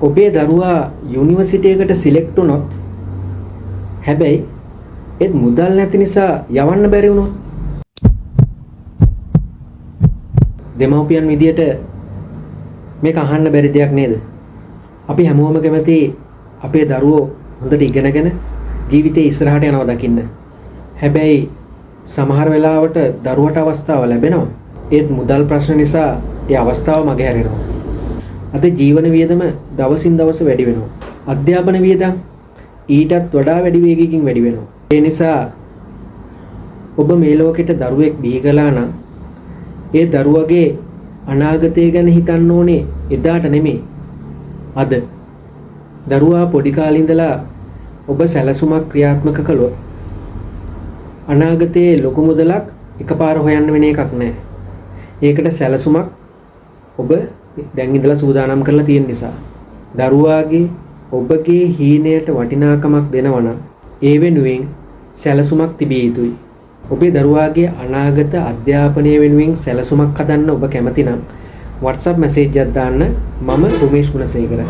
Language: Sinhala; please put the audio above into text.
ඔබේ දරුවා යුනිවර්සිටි එකට සිලෙක්ට් වුණොත් හැබැයි ඒත් මුදල් නැති නිසා යවන්න බැරි වුණොත් දෙමව්පියන් විදියට මේක අහන්න බැරි දෙයක් නේද? අපි හැමෝම කැමති අපේ දරුවෝ හොඳට ඉගෙනගෙන ජීවිතේ ඉස්සරහට යනවා දකින්න. හැබැයි සමහර වෙලාවට දරුවට අවස්ථාව ලැබෙනවා. ඒත් මුදල් ප්‍රශ්න නිසා ඒ අවස්ථාව මගහැරෙනවා. අද ජීවන වියදම දවසින් දවස වැඩි වෙනවා. අධ්‍යාපන වියදම් ඊටත් වඩා වැඩි වේගයකින් වැඩි වෙනවා. ඒ නිසා ඔබ මේ ලෝකෙට දරුවෙක් බිහි කළා නම් ඒ දරුවගේ අනාගතය ගැන හිතන්න ඕනේ එදාට නෙමෙයි අද. දරුවා පොඩි කාලේ ඉඳලා ඔබ සැලසුමක් ක්‍රියාත්මක කළොත් අනාගතයේ ලොකු මුදලක් එකපාර හොයන්න වෙන එකක් නෑ. ඒකට සැලසුමක් ඔබ දැන් ඉඳලා සූදානම් කරලා තියෙන නිසා දරුවාගේ ඔබගේ හීනයට වටිනාකමක් දෙනවා නම් ඒ වෙනුවෙන් සැලසුමක් තිබිය යුතුයි. ඔබේ දරුවාගේ අනාගත අධ්‍යාපනය වෙනුවෙන් සැලසුමක් හදන්න ඔබ කැමති නම් WhatsApp මැසේජ් එකක් දාන්න. මම රුමේෂ් ගුණසේකර.